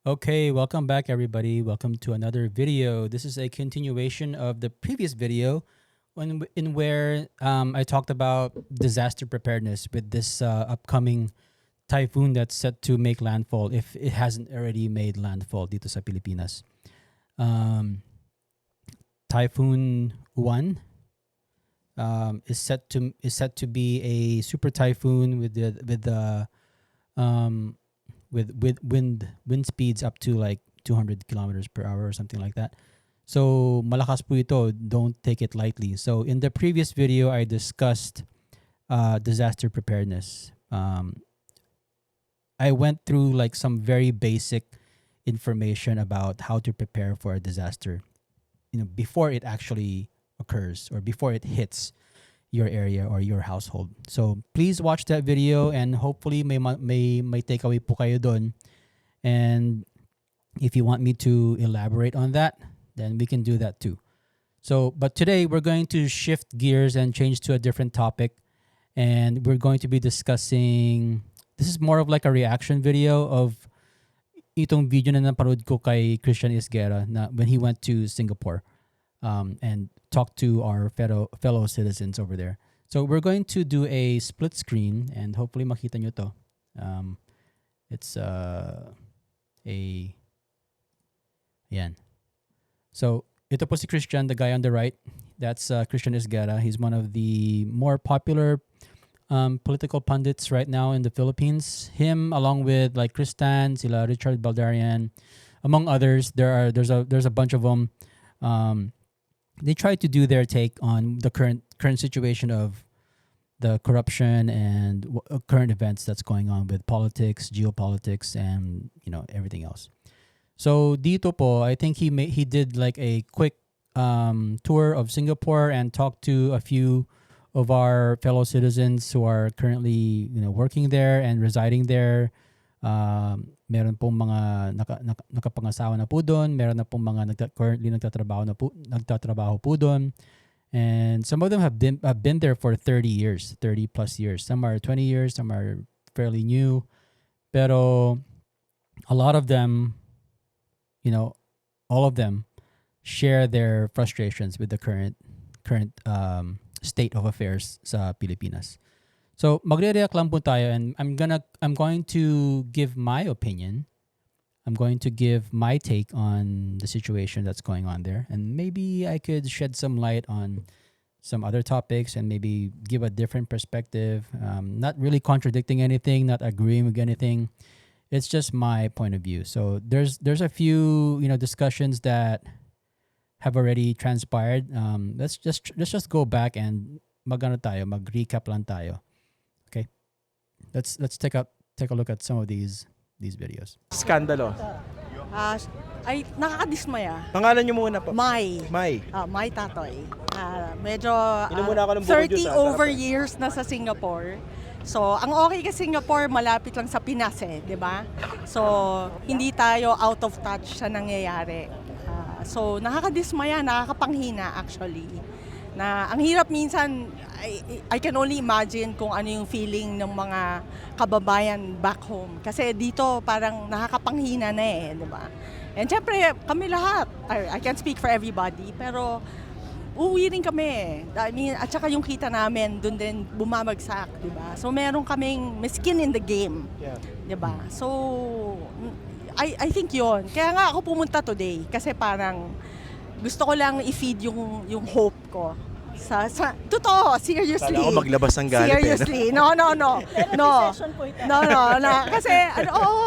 Okay, welcome back, everybody. Welcome to another video. This is a continuation of the previous video, in where I talked about disaster preparedness with this upcoming typhoon that's set to make landfall if it hasn't already made landfall dito sa Pilipinas. Um, Typhoon 1 is set to be a super typhoon um, with wind speeds up to like 200 kilometers per hour or something like that. So malakas po ito. Don't take it lightly. So in the previous video, I discussed disaster preparedness. I went through like some very basic information about how to prepare for a disaster, before it actually occurs or before it hits your area or your household. So please watch that video and hopefully may takeaway po kayo doon. And if you want me to elaborate on that, then we can do that too. So, but today we're going to shift gears and change to a different topic. And we're going to be discussing, this is more of like a reaction video of itong video na naparod ko kay Christian Esguerra na when he went to Singapore and talked to our fellow citizens over there. So we're going to do a split screen and hopefully makita nyo to. It's Yan. So ito po si Christian, the guy on the right. That's Christian Esguerra. He's one of the more popular political pundits right now in the Philippines. Him, along with like Kristan, sila Richard Baldarian, among others. There's a bunch of them. They try to do their take on the current situation of the corruption and current events that's going on with politics, geopolitics, and everything else. So dito po, I think he did like a quick tour of Singapore and talked to a few of our fellow citizens who are currently working there and residing there. Meron pong mga nakapangasawa na po doon, meron na pong mga currently nagtatrabaho po doon. And some of them have been there for 30 years, 30 plus years. Some are 20 years, some are fairly new. Pero a lot of them, all of them share their frustrations with the current state of affairs sa Pilipinas. So magre-react lang po tayo, and I'm going to give my opinion. I'm going to give my take on the situation that's going on there, and maybe I could shed some light on some other topics and maybe give a different perspective. Not really contradicting anything, not agreeing with anything. It's just my point of view. So there's a few discussions that have already transpired. Let's just go back and mag-recap lang tayo. Okay, let's take a look at some of these videos. Skandalo. Ah, ay nakakadismaya. Pangalan niyo muna po. May. May. May Tatoy. Medyo Inom muna ako ng buko 30 juice, over sarap. years na sa Singapore. So, ang okay kasi Singapore, malapit lang sa Pinas di ba? So, hindi tayo out of touch sa nangyayari. So, nakakadismaya, nakakapanghina actually. Na ang hirap minsan, I can only imagine kung ano yung feeling ng mga kababayan back home. Kasi dito parang nakakapanghina na di ba? And syempre, kami lahat, I can't speak for everybody, pero uuwi rin kami. I mean, at saka yung kita namin, dun din bumabagsak, di ba? So meron kaming may skin in the game, di ba? So, I think yon. Kaya nga ako pumunta today, kasi parang gusto ko lang i-feed yung hope ko. Totoo, seriously. Kala ko maglabas ng galit. Seriously, no. No.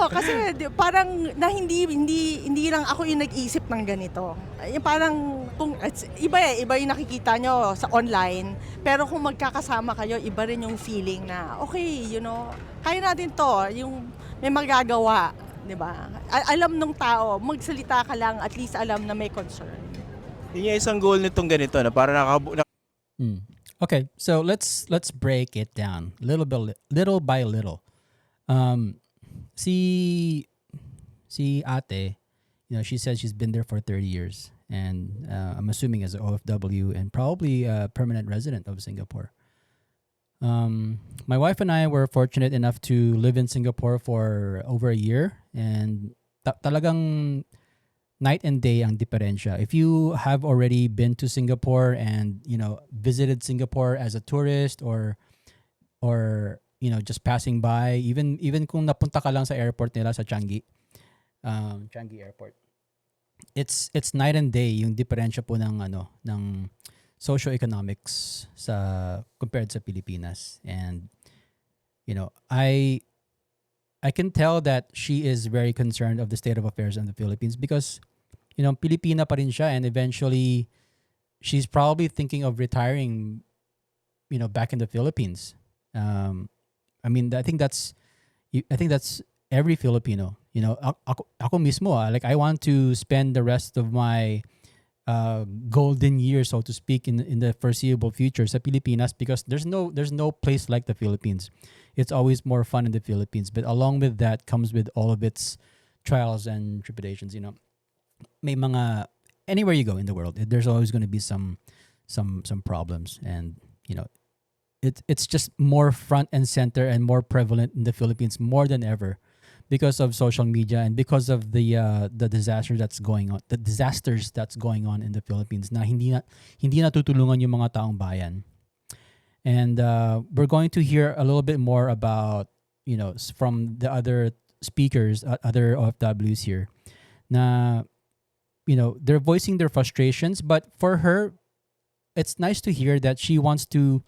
Kasi parang na hindi lang ako yung nag-isip ng ganito. Parang iba yung nakikita nyo sa online, pero kung magkakasama kayo, iba rin yung feeling na okay, kaya natin to, yung may magagawa, 'di ba? Alam nung tao, magsalita ka lang, at least alam na may concern. Yun yung isang goal nitong ganito na para Okay, so let's break it down little by little. Si Ate, she said she's been there for 30 years, and I'm assuming as an OFW and probably a permanent resident of Singapore. My wife and I were fortunate enough to live in Singapore for over a year, and talagang night and day ang diferensya. If you have already been to Singapore and, visited Singapore as a tourist or just passing by, even kung napunta ka lang sa airport nila sa Changi, Changi Airport. It's night and day yung diferensya po ng socio-economics compared sa Pilipinas. And I can tell that she is very concerned of the state of affairs in the Philippines because Pilipina pa rin siya, and eventually she's probably thinking of retiring back in the Philippines. I think that's every Filipino. Ako mismo, like I want to spend the rest of my golden years, so to speak, in the foreseeable future sa Pilipinas, because there's no place like the Philippines. It's always more fun in the Philippines, but along with that comes with all of its trials and tribulations. May mga, anywhere you go in the world, there's always going to be some problems, and it's just more front and center and more prevalent in the Philippines more than ever because of social media and because of the disasters that's going on in the Philippines na hindi natutulungan yung mga taong bayan. And we're going to hear a little bit more about from the other speakers, other OFWs here, na they're voicing their frustrations, but for her it's nice to hear that she wants to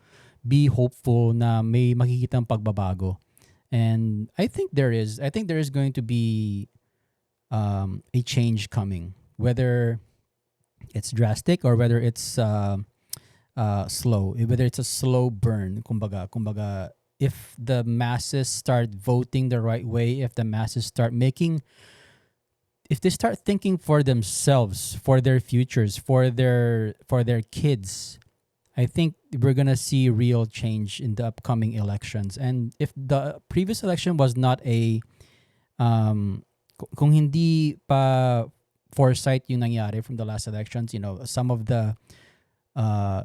be hopeful na may makikitang pagbabago. And I think there is going to be a change coming, whether it's drastic or whether it's slow, whether it's a slow burn. Kumbaga, if the masses start voting the right way, if the masses if they start thinking for themselves, for their futures, for their kids, I think we're gonna see real change in the upcoming elections. And if the previous election was not kung hindi pa foresight yung nangyari from the last elections, some of the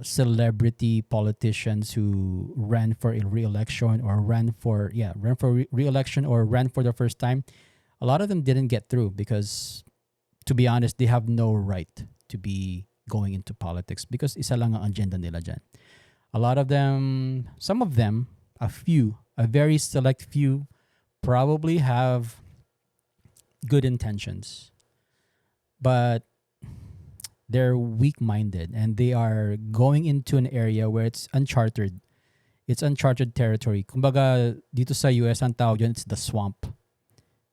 celebrity politicians who ran for a re-election or ran for re-election or ran for the first time, a lot of them didn't get through because, to be honest, they have no right to be going into politics because isa lang ang agenda nila dyan. A lot of them, some of them, a very select few, probably have good intentions, but they're weak-minded and they are going into an area where it's uncharted. It's uncharted territory. Kumbaga, dito sa US, ang tawag dyan, it's the swamp.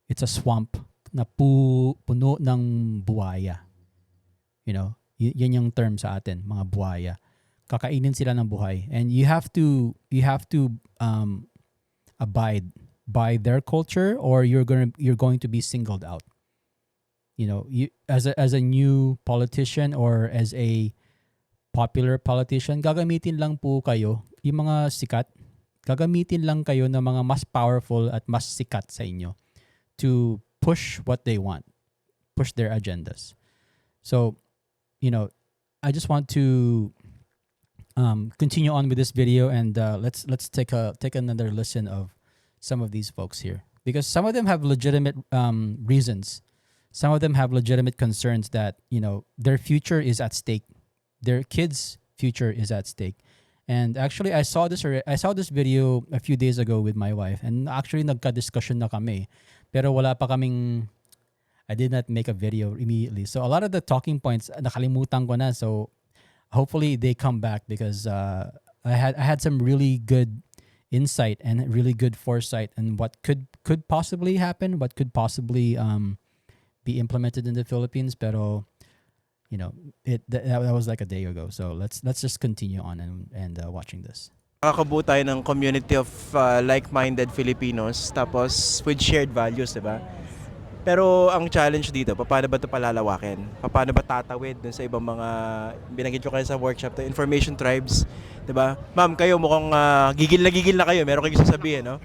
It's a swamp na puno ng buhaya. Yan yung term sa atin, mga buhaya. Kakainin sila ng buhay. And you have to abide by their culture or you're going to be singled out. As a new politician or as a popular politician, gagamitin lang po kayo, yung mga sikat, gagamitin lang kayo ng mga mas powerful at mas sikat sa inyo to push what they want, push their agendas. So, I just want to continue on with this video, and let's take another listen of some of these folks here, because some of them have legitimate reasons. Some of them have legitimate concerns that their future is at stake, their kids' future is at stake. And actually, I saw this video a few days ago with my wife, and actually nagka-discussion na kami, pero wala pa kaming. I did not make a video immediately. So a lot of the talking points nakalimutan ko na. So hopefully they come back because I had some really good insight and really good foresight and what could possibly happen, what could possibly be implemented in the Philippines. Pero that was like a day ago. So let's just continue on and watching this. Nakakabuo tayo ng community of like-minded Filipinos tapos with shared values, diba? Pero ang challenge dito, paano ba ito palalawakin? Paano ba tatawid dun sa ibang mga binanggit ko kayo sa workshop, the information tribes, 'di ba? Ma'am, kayo mukhang gigil na kayo. Meron kayong sasabihin, no?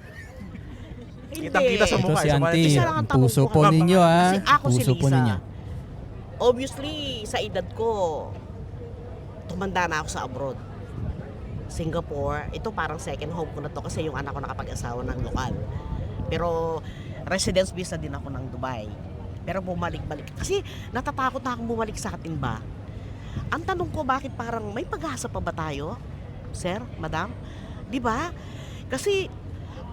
Kitang-kita sa mukha. Ito si Auntie, ang puso po ninyo, ha? Kasi ako Puso si po Lisa. ninyo. Obviously, sa edad ko, tumanda na ako sa abroad. Singapore, ito parang second home ko na to kasi yung anak ko nakapag-asawa ng lokal. Pero residence visa din ako ng Dubai. Pero bumalik-balik. Kasi natatakot na akong bumalik sa atin ba? Ang tanong ko, bakit parang may pag-asa pa ba tayo? Sir, madam? Di ba? Kasi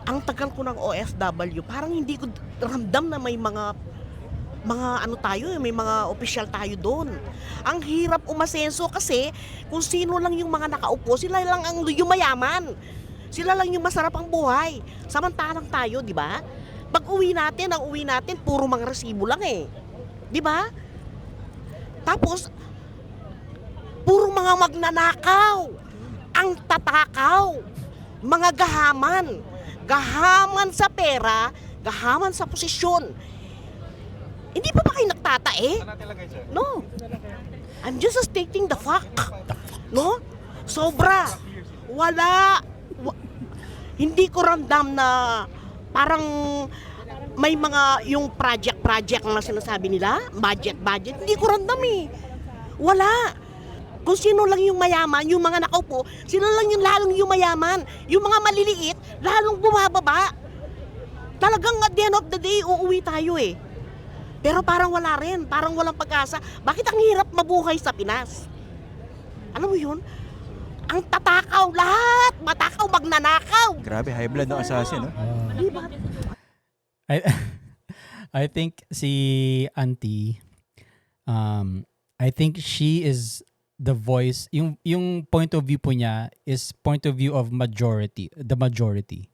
ang tagal ko ng OFW, parang hindi ko ramdam na may mga ano tayo, may mga opisyal tayo doon. Ang hirap umasenso kasi kung sino lang yung mga nakaupo, sila lang ang yumayaman. Sila lang yung masarap ang buhay. Samantalang tayo, di ba? Pag uwi natin, ang uwi natin, puro mga resibo lang eh. Di ba? Tapos, puro mga magnanakaw. Ang tatakaw. Mga gahaman. Gahaman sa pera, gahaman sa posisyon. Hindi pa ba kayo nagtatae? No. I'm just stating the fact. No? Sobra. Hindi ko ramdam na parang may mga yung project na sinasabi nila, budget. Hindi ko ramdam eh. Wala. Kung sino lang yung mayaman, yung mga nakaupo, sila lang yung lalong yung mayaman. Yung mga maliliit, lalong bumababa. Talagang at the end of the day, uuwi tayo eh. Pero parang wala rin, parang walang pag-asa. Bakit ang hirap mabuhay sa Pinas? Alam mo yun? Ang tatakaw lahat, matakaw, magnanakaw. Grabe, high blood ng assassin, no? Diba? I I think si Auntie, I think she is the voice, yung point of view po niya is point of view of the majority.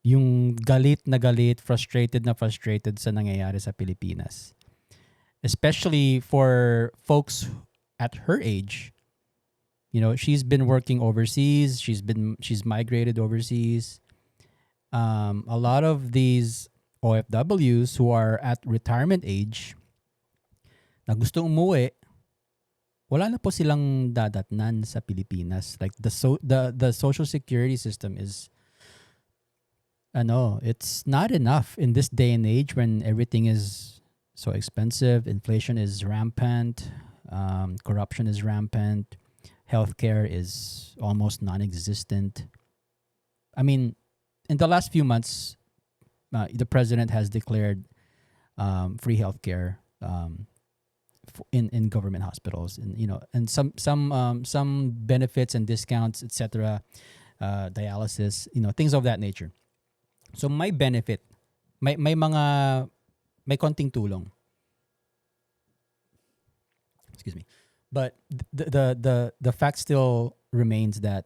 Yung galit na galit, frustrated na frustrated sa nangyayari sa Pilipinas. Especially for folks at her age. You know, she's been working overseas, she's migrated overseas. A lot of these OFWs who are at retirement age na gusto umuwi, wala na po silang dadatnan sa Pilipinas. Like the social security system is it's not enough in this day and age when everything is so expensive, inflation is rampant, corruption is rampant, healthcare is almost non-existent. I mean, in the last few months, the president has declared free healthcare in government hospitals, and some benefits and discounts, etc. Dialysis, things of that nature. So may benefit, may konting tulong. Excuse me. But the fact still remains that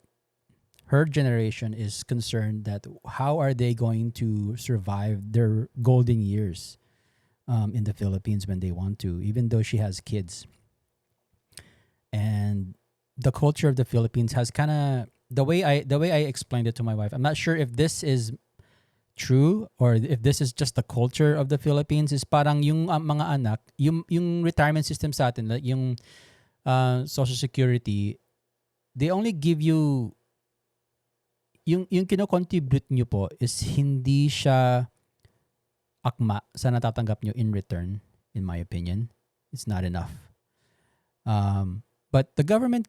her generation is concerned that how are they going to survive their golden years in the Philippines when they want to, even though she has kids. And the culture of the Philippines has kind of the way I explained it to my wife. I'm not sure if this is true or if this is just the culture of the Philippines, is parang yung mga anak, yung retirement system sa atin, like yung social security, they only give you yung kino-contribute nyo po is hindi siya akma sa natatanggap nyo in return, in my opinion. It's not enough. But the government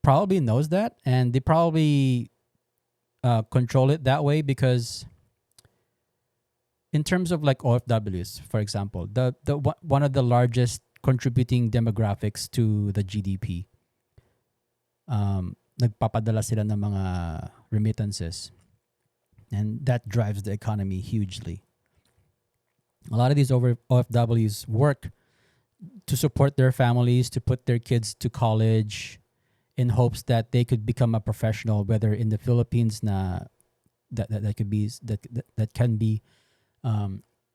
probably knows that, and they probably control it that way because in terms of like OFWs, for example, the one of the largest contributing demographics to the GDP, nagpapadala sila ng mga remittances, and that drives the economy hugely. A lot of these OFWs work to support their families, to put their kids to college, in hopes that they could become a professional, whether in the Philippines that can be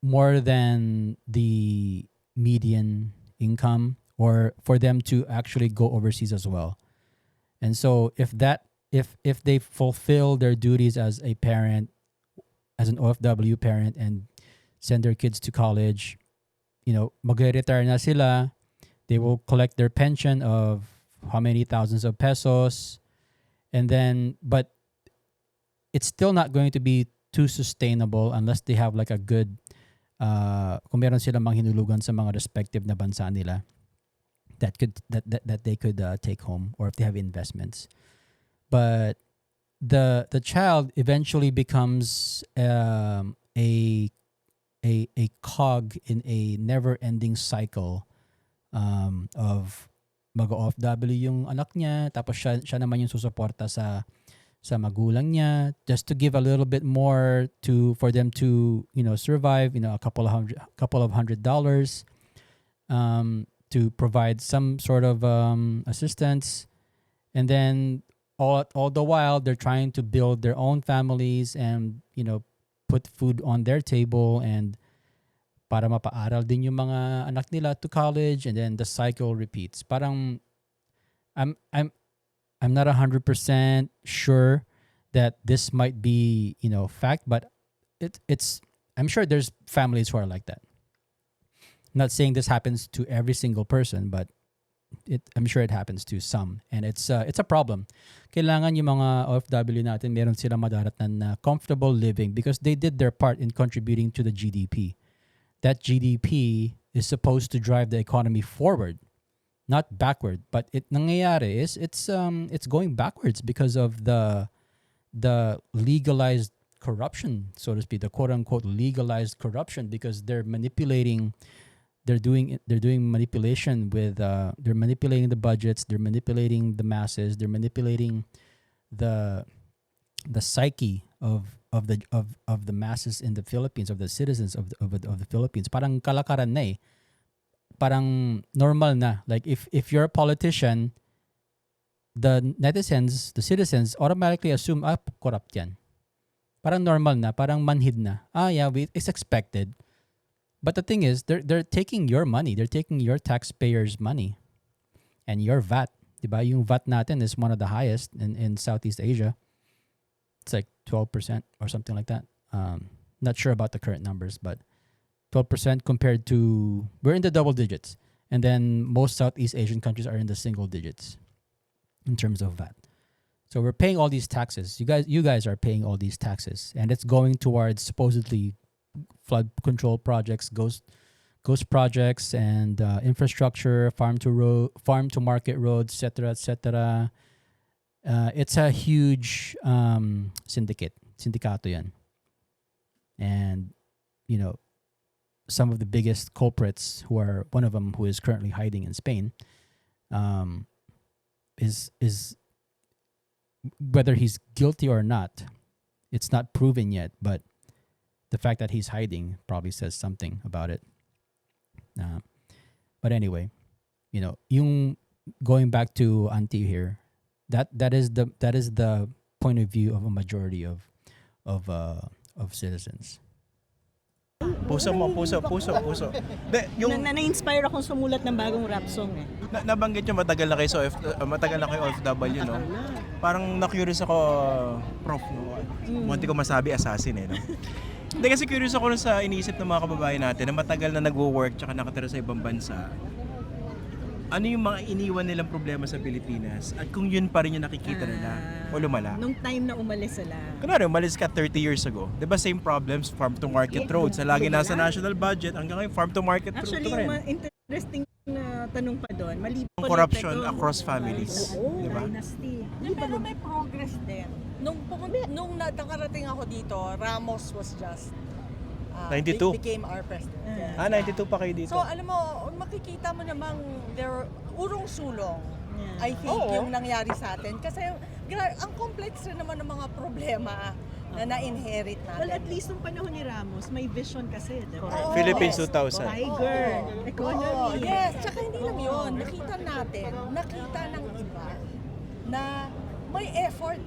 more than the median income, or for them to actually go overseas as well. And so if they fulfill their duties as a parent, as an OFW parent, and send their kids to college, magre-retire na sila, they will collect their pension of how many thousands of pesos, and then, but it's still not going to be too sustainable unless they have like a good kung meron silang mga hinulugan sa mga respective na bansa nila that they could take home, or if they have investments. But the child eventually becomes a a cog in a never-ending cycle of mag-OFW yung anak niya, tapos siya naman yung susuporta sa magulang niya, just to give a little bit more for them to survive, a couple of $100, to provide some sort of assistance, and then all the while they're trying to build their own families and put food on their table, and para mapaaral din yung mga anak nila to college, and then the cycle repeats. Parang I'm not 100% sure that this might be fact, but it's I'm sure there's families who are like that. I'm not saying this happens to every single person, but I'm sure it happens to some, and it's a problem. Kailangan yung mga OFW natin meron silang madaratan na comfortable living because they did their part in contributing to the GDP. That GDP is supposed to drive the economy forward, not backward. But nangyayari is it's going backwards because of the legalized corruption, so to speak, the quote unquote legalized corruption, because they're doing manipulation with they're manipulating the budgets, they're manipulating the masses, they're manipulating the psyche of the masses in the Philippines, of the citizens of the Philippines. Parang kalakaran na eh. Parang normal na. Like if you're a politician, the netizens, the citizens automatically assume corrupt yan. Parang normal na, parang manhid na. Yeah, it's expected. But the thing is, they're taking your money. They're taking your taxpayers' money. And your VAT. Diba? Yung VAT natin is one of the highest in Southeast Asia. It's like 12% or something like that. Not sure about the current numbers, but 12% compared to... We're in the double digits. And then most Southeast Asian countries are in the single digits in terms of VAT. So we're paying all these taxes. You guys are paying all these taxes. And it's going towards supposedly flood control projects, ghost projects, and infrastructure, farm to market roads, etc. It's a huge syndicato yan. And some of the biggest culprits, one of them who is currently hiding in Spain, is whether he's guilty or not, it's not proven yet, but the fact that he's hiding probably says something about it. But anyway, yung going back to Auntie here, that is the point of view of a majority of citizens. Puso. De, yung Na-inspire akong sumulat ng bagong rap song eh. nabanggit nyo matagal na kayo OFW, no? Parang na-curious ako, prof, no? Munti ko masabi assassin eh, no? Hindi, kasi curious ako sa iniisip ng mga kababayan natin na matagal na nagwo-work tsaka nakatira sa ibang bansa. Ano yung mga iniwan nilang problema sa Pilipinas at kung yun pa rin yung nakikita nila o lumala? Nung time na umalis sila. Kunwari, umalis ka 30 years ago. Di ba same problems, farm to market roads. Sa lagi nasa national budget, hanggang ngayon farm to market road Actually, pa rin. yung interesting na tanong pa doon, maliban Ang corruption across families. Oo, Di ba? dynasty. Pero may progress din. Nung nakarating ako dito, Ramos was just 92. became our president. Yes. 92 pa kayo dito. So alam mo, makikita mo namang urong sulong. Yeah. I think yung nangyari sa atin. Kasi ang complex rin naman ng mga problema na na-inherit natin. Well, at least nung panahon ni Ramos, may vision kasi, di ba? Oo. Philippines Yes. 2000. Tiger, economy. Oo, yes, tsaka hindi lang yun. Nakita ng iba na may effort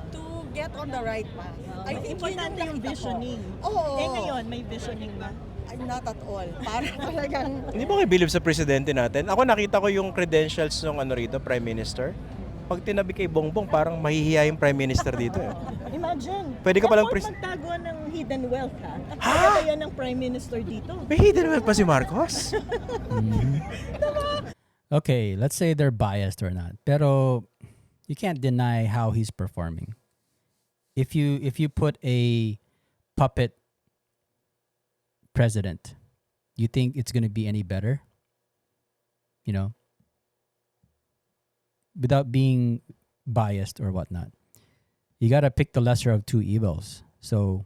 to get on the right path. I think yun Importante yung nakita ko. visioning. Oo. Eh ngayon, may visioning ba? Not at all. Para talagang... Hindi ba kayo believe sa presidente natin? Ako nakita ko yung credentials ng rito, Prime Minister. Pag tinabi kay Bongbong, parang mahihiya yung Prime Minister dito. Eh. Imagine. Pwede ka palang magtago ng hidden wealth, ha? At kaya ba yan ng Prime Minister dito? May hidden wealth pa si Marcos? Okay, let's say they're biased or not. Pero you can't deny how he's performing. If you put a puppet president, you think it's going to be any better? Without being biased or whatnot. You got to pick the lesser of two evils. So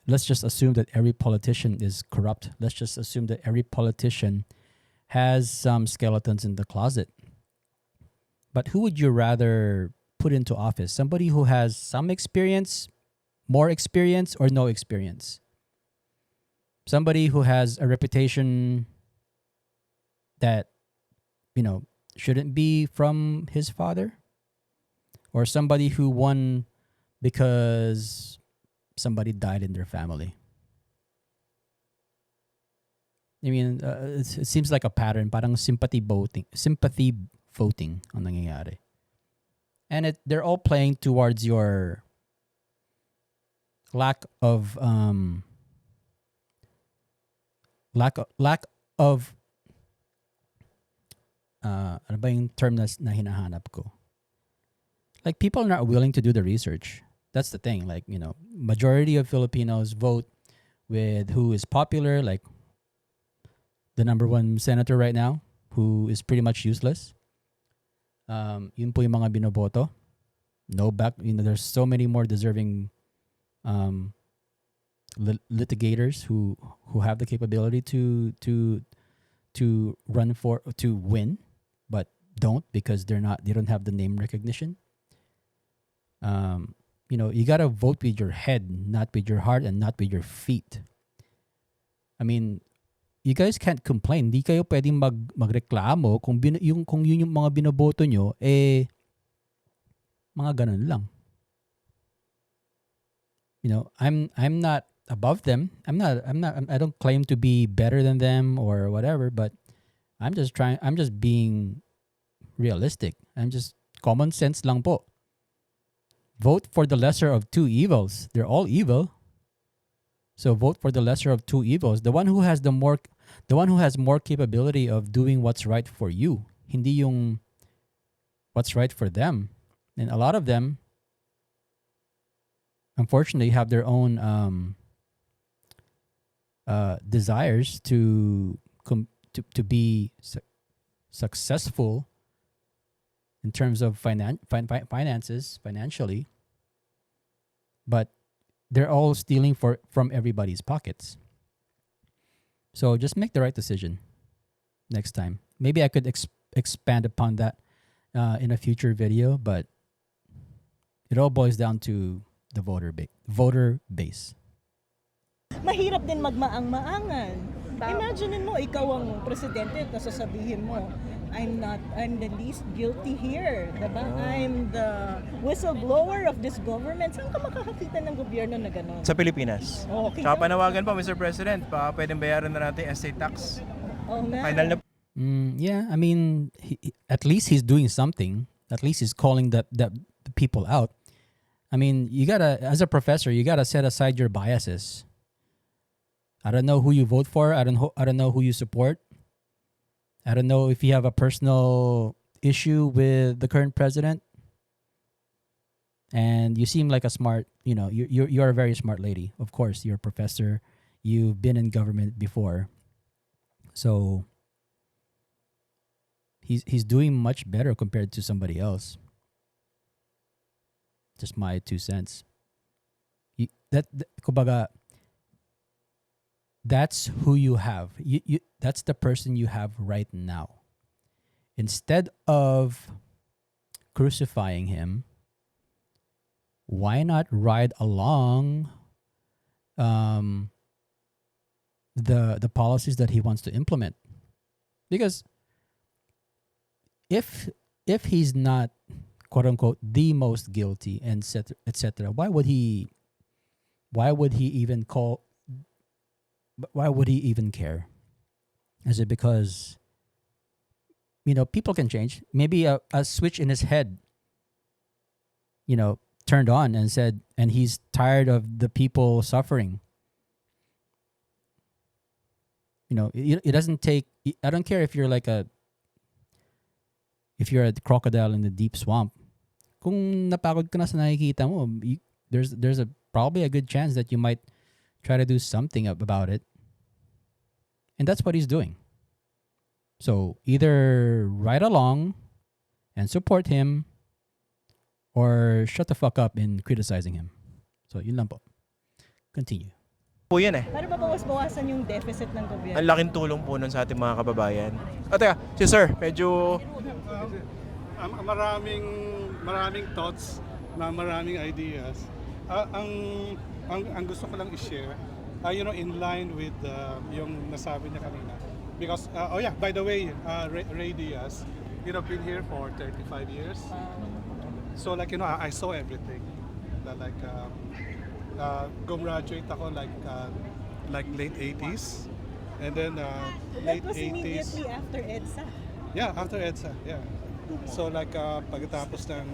let's just assume that every politician is corrupt. Let's just assume that every politician has some skeletons in the closet. But who would you rather put into office? Somebody who has some experience, more experience, or no experience? Somebody who has a reputation that, shouldn't be from his father? Or somebody who won because somebody died in their family? I mean, it seems like a pattern. Parang sympathy voting ang nangyayari. And they're all playing towards your lack of ano ba yung term na hinahanap ko? Like, people are not willing to do the research. That's the thing. Like, majority of Filipinos vote with who is popular, like the number one senator right now, who is pretty much useless. Yun po yung mga binoboto. No back, there's so many more deserving litigators who have the capability to run to win, but don't, because they don't have the name recognition. You gotta vote with your head, not with your heart, and not with your feet. I mean, you guys can't complain. Di kayo pwedeng magreklamo kung yun yung mga binoboto nyo, mga ganun lang. I'm not above them. I don't claim to be better than them or whatever, but I'm just being realistic. I'm just common sense lang po. Vote for the lesser of two evils. They're all evil. So vote for the lesser of two evils. The one who has more capability of doing what's right for you. Hindi yung what's right for them. And a lot of them, unfortunately, have their own desires to be successful in terms of finances, financially, but they're all stealing from everybody's pockets. So just make the right decision next time. Maybe I could expand upon that in a future video, but it all boils down to the voter base. Mahirap din magmaang-maangan. Imagine mo, ikaw ang presidente at sasabihin mo, I'm the least guilty here. Diba? I'm the whistleblower of this government. Saan ka makakakita ng gobyerno na gano'n? Sa Pilipinas. Okay. Tsaka panawagan po, Mr. President, pwedeng bayaran na natin yung estate tax. Oh, na. Final na. Yeah, I mean, at least he's doing something. At least he's calling the people out. I mean, as a professor, you gotta set aside your biases. I don't know who you vote for. I don't know who you support. I don't know if you have a personal issue with the current president. And you seem like a smart, you're a very smart lady. Of course, you're a professor. You've been in government before. So he's doing much better compared to somebody else. Just my 2 cents. Kumbaga, that's who you have. That's the person you have right now. Instead of crucifying him, why not ride along the policies that he wants to implement? Because if he's not, quote unquote, the most guilty, and etc., why would he even care? Is it because people can change? Maybe a switch in his head turned on and he's tired of the people suffering. It doesn't take, I don't care if you're if you're a crocodile in the deep swamp. Kung napagod ka na sa nakikita mo, there's probably a good chance that you might try to do something about it. And that's what he's doing. So either ride along and support him, or shut the fuck up in criticizing him. So yun lang po. Continue. po yan eh. Para mabawas-bawasan yung deficit ng Ang gobyerno. laking tulong po nun sa ating mga kababayan. Teka, si sir, medyo... Maraming thoughts na maraming ideas. Ang gusto ko lang i-share, in line with yung nasabi niya kanina. Because, by the way, Ray Diaz, been here for 35 years. So I saw everything. Gumraduate ako like late 80s. And then That late was 80s. immediately after EDSA. Yeah, after EDSA, yeah. So pagkatapos ng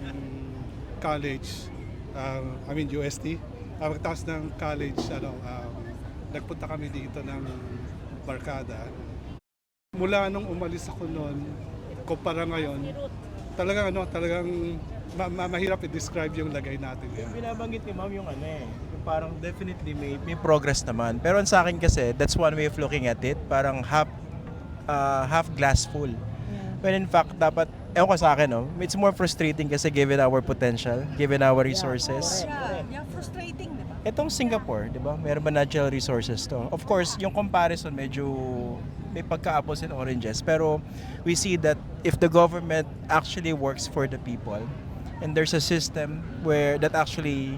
college, UST, pagkatapos ng college, nagpunta kami dito ng barkada. Mula nung umalis ako noon, kumpara ngayon, talagang mahirap i-describe yung lagay natin. Yung binabanggit ni ma'am yung yung parang definitely may progress naman. Pero sa akin kasi, that's one way of looking at it. Parang half glass full. When in fact, dapat, ewan ko sa akin, it's more frustrating kasi given our potential, given our resources. Yeah, frustrating, di ba? Itong Singapore, di ba? Meron ba natural resources to? Of course, yung comparison medyo may pagka-apples and oranges. Pero we see that if the government actually works for the people and there's a system that actually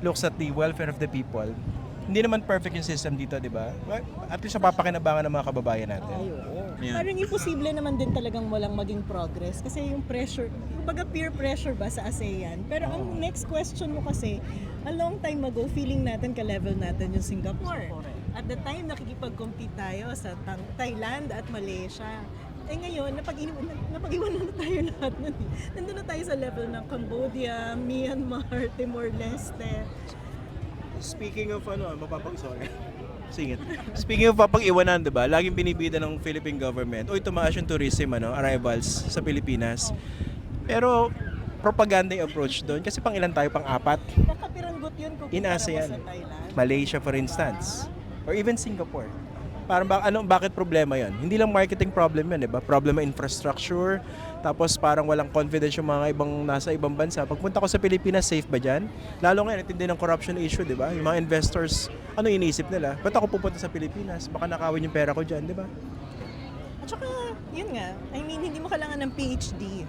looks at the welfare of the people, hindi naman perfect yung system dito, di ba? At least napapakinabangan ng mga kababayan natin. Yeah. Parang imposible naman din talagang walang maging progress kasi yung pressure, kumbaga peer pressure ba sa ASEAN. Pero ang next question mo kasi, a long time ago, feeling natin ka-level natin yung Singapore. At the time, nakikipag-compete tayo sa Thailand at Malaysia. Eh ngayon, napag-iwanan na tayo lahat nun. Nandun na tayo sa level ng Cambodia, Myanmar, Timor-Leste. Speaking of sorry. Singit. Speaking of papag-iwanan, 'di ba? Laging binibida ng Philippine government, tumaas yung tourism arrivals sa Pilipinas. Pero propaganda yung approach doon kasi pang ilan tayo, pang apat Nakapiranggot yun kung in kumpara mo ASEAN. sa Thailand. Malaysia for instance, or even Singapore. Parang bakit problema 'yon? Hindi lang marketing problem 'yan, 'di ba? Problema infrastructure, tapos parang walang confidence yung mga nasa ibang bansa. Pagpunta ko sa Pilipinas, safe ba diyan? Lalo ngayon, itindi ng corruption issue, 'di ba? Yung mga investors, ano iniisip nila? Ba't ako pupunta sa Pilipinas? Baka nakawin yung pera ko diyan, 'di ba? At saka, yun nga, hindi mo kailangan ng PhD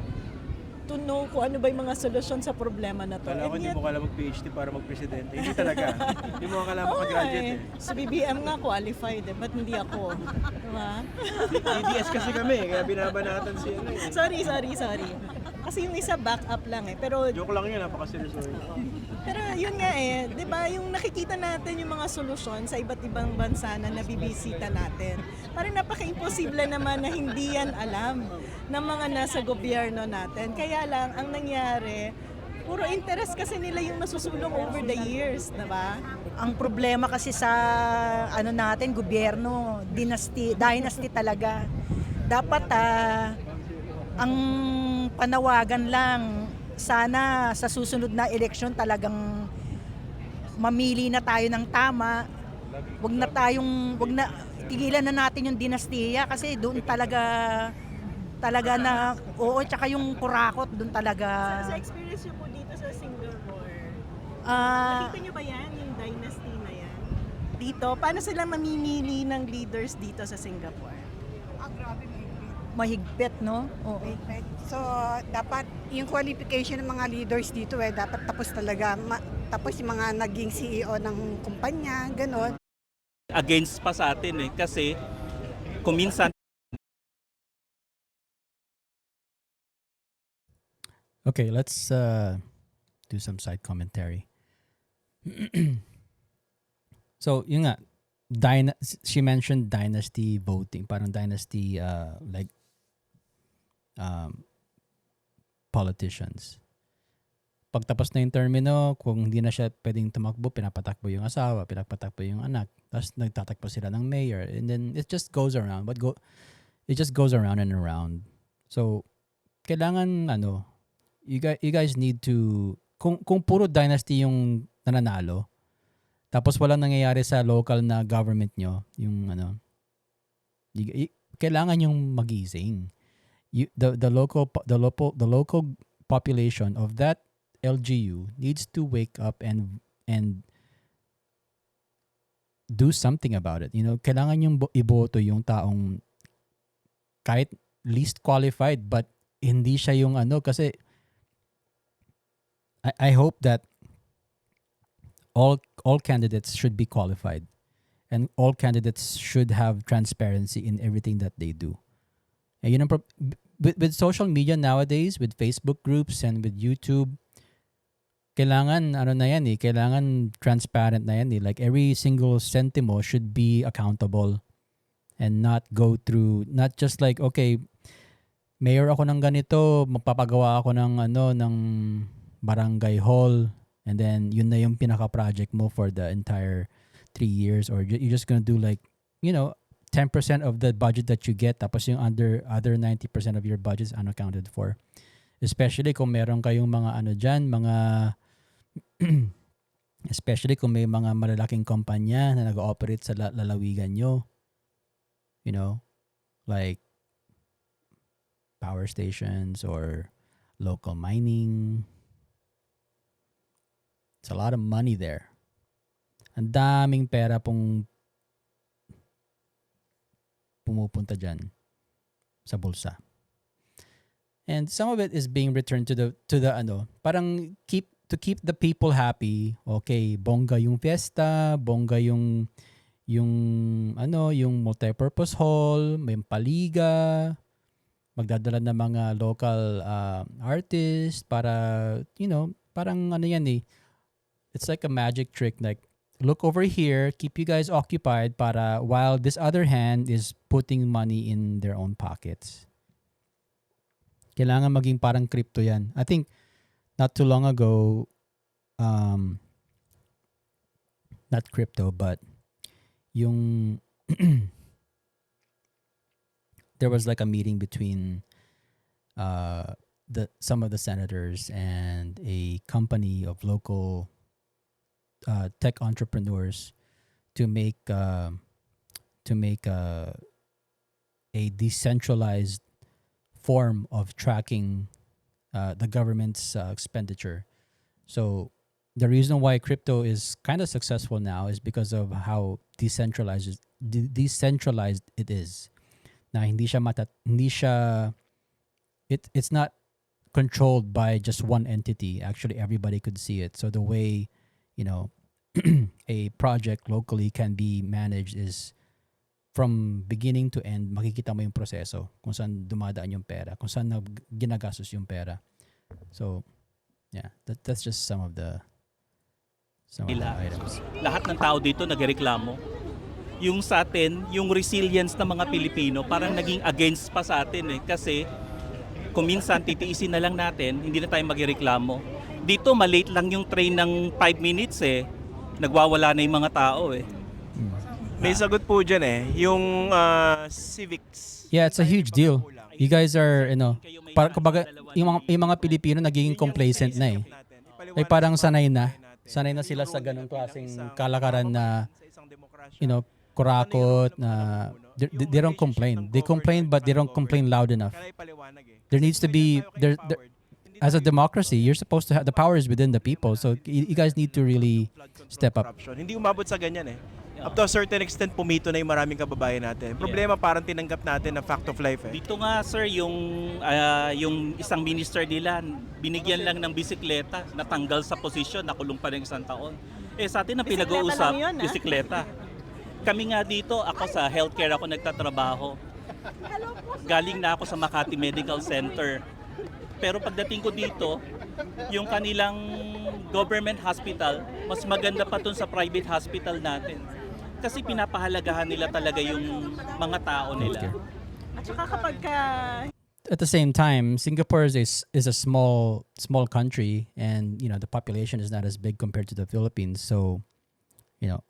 to know kung ano ba yung mga solusyon sa problema na to. Kala ko hindi mo kailangan mag-PhD para mag-presidente. Hindi talaga. Hindi mo kailangan makagraduate eh. Sa BBM nga qualified ba't hindi ako? Diba? DDS kasi kami, kaya binabanatan si Sorry. Kasi yung isa back up lang Pero Joke lang yun, napakaseryoso. Pero yun nga di ba yung nakikita natin yung mga solusyon sa iba't ibang bansa na nabibisita natin. Parang napaka-imposible naman na hindi yan alam ng mga nasa gobyerno natin. Kaya lang, ang nangyari, puro interest kasi nila yung nasusulong over the years, diba? Ang problema kasi sa natin, gobyerno, dynasty talaga. Dapat ang panawagan lang, sana sa susunod na eleksyon talagang mamili na tayo ng tama. Wag na tigilan na natin yung dinastiya kasi doon talaga na tsaka yung kurakot doon talaga. Sa experience nyo po dito sa Singapore, Ah, nakita nyo ba yan, yung dynasty na yan? Dito, paano sila mamimili ng leaders dito sa Singapore? mahigpit, no? Oo. So, dapat yung qualification ng mga leaders dito dapat tapos talaga. Tapos yung mga naging CEO ng kumpanya, gano'n. Against pa sa atin kasi kung minsan Okay, let's do some side commentary. So, yun nga, she mentioned dynasty voting, parang dynasty politicians. Pagtapos na yung termino, kung hindi na siya pwedeng tumakbo, pinapatakbo yung asawa, pinapatakbo yung anak, tapos nagtatakbo sila ng mayor, and then it just goes around. It just goes around and around. So, kailangan you guys need to kung puro dynasty yung nananalo, tapos walang nangyayari sa local na government nyo, yung kailangan yung magising. The local population of that LGU needs to wake up and do something about it. Kailangan yung iboto yung taong kahit least qualified, but hindi siya yung kasi I hope that all candidates should be qualified, and all candidates should have transparency in everything that they do. And with social media nowadays, with Facebook groups and with YouTube, kailangan na yan eh, kailangan transparent na yan eh. Like every single centimo should be accountable and not go through, not just like, okay, mayor ako ng ganito, magpapagawa ako ng barangay hall, and then yun na yung pinaka-project mo for the entire 3 years, or you're just gonna do like, 10% of the budget that you get, tapos yung other 90% of your budget is unaccounted for. Especially kung meron kayong mga dyan, especially kung may mga malalaking kumpanya na nag-ooperate sa lalawigan nyo. Like power stations or local mining. It's a lot of money there. Ang daming pera pong pumupunta dyan sa bulsa. And some of it is being returned to the parang to keep the people happy. Okay, bongga yung fiesta, bongga yung multi-purpose hall, may paliga, magdadala ng mga local artists para, parang yan eh. It's like a magic trick, like, look over here, keep you guys occupied para while this other hand is putting money in their own pockets. Kailangan maging parang crypto yan. I think not too long ago, not crypto, but yung there was like a meeting between some of the senators and a company of local tech entrepreneurs to make a decentralized form of tracking the government's expenditure. So the reason why crypto is kind of successful now is because of how decentralized it is. Na it's not controlled by just one entity. Actually, everybody could see it. So the way a project locally can be managed is from beginning to end, makikita mo yung proseso kung saan dumadaan yung pera, kung saan ginagastos yung pera. So, yeah, that's just some of the items. Lahat ng tao dito nagreklamo. Yung sa atin, yung resilience ng mga Pilipino parang naging against pa sa atin eh. Kasi kung minsan titiisin na lang natin, hindi na tayo magreklamo. Dito malate lang yung train ng 5 minutes eh. Nagwawala na yung mga tao eh. May sagot po dyan eh, yung civics. Yeah, it's a huge deal. You guys are, kumbaga, yung mga Pilipino nagiging complacent na eh. Like parang sanay na sila sa ganung klaseng kalakaran na, kurakot na they don't complain. They complain but they don't complain loud enough. There needs to be as a democracy, you're supposed to have the powers within the people. So you guys need to really step up. Hindi umabot sa ganyan eh. Up to a certain extent, pumito na yung maraming kababayan natin. Problema, parang tinanggap natin na fact of life eh. Dito nga sir, yung isang minister nila, binigyan lang ng bisikleta, natanggal sa posisyon, nakulong pa rin 1 taon. Sa atin ang pinag-uusap, bisikleta. Kami nga dito, ako sa healthcare ako nagtatrabaho. Galing na ako sa Makati Medical Center. Pero pagdating ko dito, yung kanilang government hospital, mas maganda pa dun sa private hospital natin. Kasi pinapahalagahan nila talaga yung mga tao nila. At saka kapag At the same time, Singapore is a small country, and the population is not as big compared to the Philippines. So,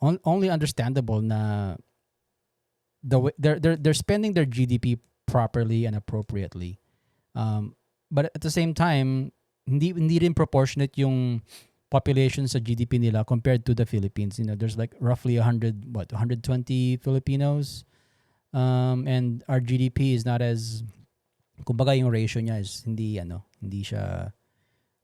only understandable na the way they're spending their GDP properly and appropriately. But at the same time, hindi rin proportionate yung population sa GDP nila compared to the Philippines. There's like roughly 120 Filipinos, and our GDP is not as, kumbaga yung ratio niya is hindi siya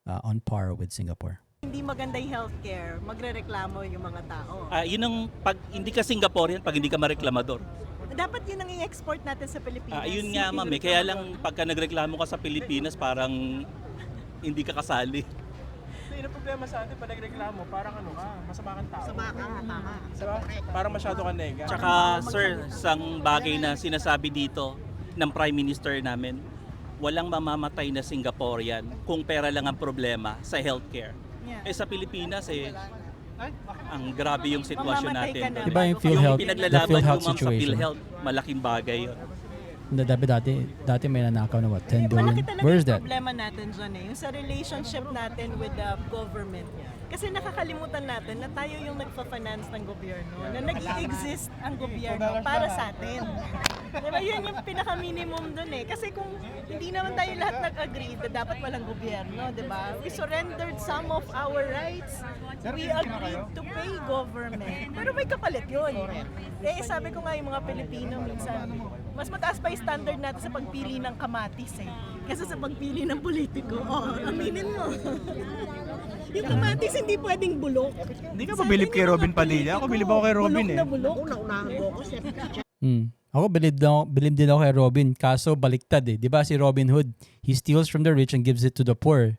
on par with Singapore. Hindi maganda yung healthcare, magrereklamo yung mga tao. Yun ang pag hindi ka Singaporean, pag hindi ka mareklamador. Dapat yun ang i-export natin sa Pilipinas. Yun nga ma'am, kaya lang pagka nagreklamo ka sa Pilipinas, parang hindi ka kasali. Yun ang problema sa atin, pag nagreklamo, parang ano ka, masama kang tao. Sama ka, tama. Diba? Parang masyado ka nega. Tsaka sir, isang bagay na sinasabi dito ng Prime Minister namin, walang mamamatay na Singaporean kung pera lang ang problema sa healthcare. Yeah. Sa Pilipinas ang grabe yung sitwasyon Mamamatay ka natin. na. Diba yung Yung PhilHealth, the pinaglalaban PhilHealth yung ma'am sa situation? PhilHealth, malaking bagay yun. Dati may nanakaw na what, 10 billion? Malaki talaga Where is yung that? problema natin dyan yung sa relationship natin with the government. Kasi nakakalimutan natin na tayo yung nagpa-finance ng gobyerno, na nag-exist ang gobyerno para sa atin. Diba yun yung pinaka-minimum dun Kasi kung hindi naman tayo lahat nag-agree na dapat walang gobyerno, diba? We surrendered some of our rights. We agreed to pay government. Pero may kapalit yun. Sabi ko nga yung mga Pilipino minsan, mas mataas pa yung standard natin sa pagpili ng kamatis kaysa sa pagpili ng politiko. Aminin mo. Yung kamatis hindi pwedeng bulok. Hindi ka ba bilib kay Robin Padilla? Ako bilib ako kay Robin Bulok na bulok. Una-unahan mo ako, Sir. Ako bilib din ako kay Robin, kaso baliktad Di ba si Robin Hood, he steals from the rich and gives it to the poor.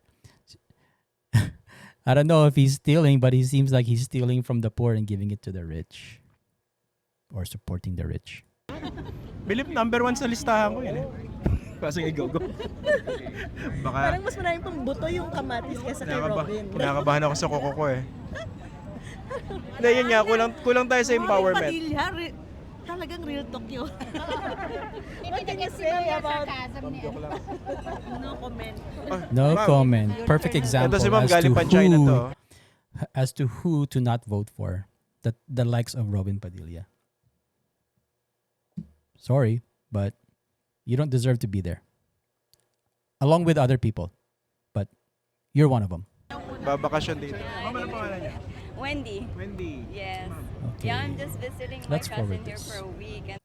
I don't know if he's stealing, but he seems like he's stealing from the poor and giving it to the rich. Or supporting the rich. Bilib number 1 sa listahan ko yun Sige, go. Baka Parang mas maraming pang buto yung kamatis kaysa kay Robin. kinakabahan ako sa koko ko Hindi, yun nga, kulang tayo sa empowerment. Padilla, talagang real talk yun. What can you say about... No comment. No comment. Perfect example Ito si Ma'am galing pa China to. as to who to not vote for. The likes of Robin Padilla. Sorry, but you don't deserve to be there. Along with other people. But you're one of them. Babakasyon dito. Mama, ano pangalan niya? Wendy. Yes. Okay. Yeah, I'm just visiting Let's my cousin forward here this. for a week. And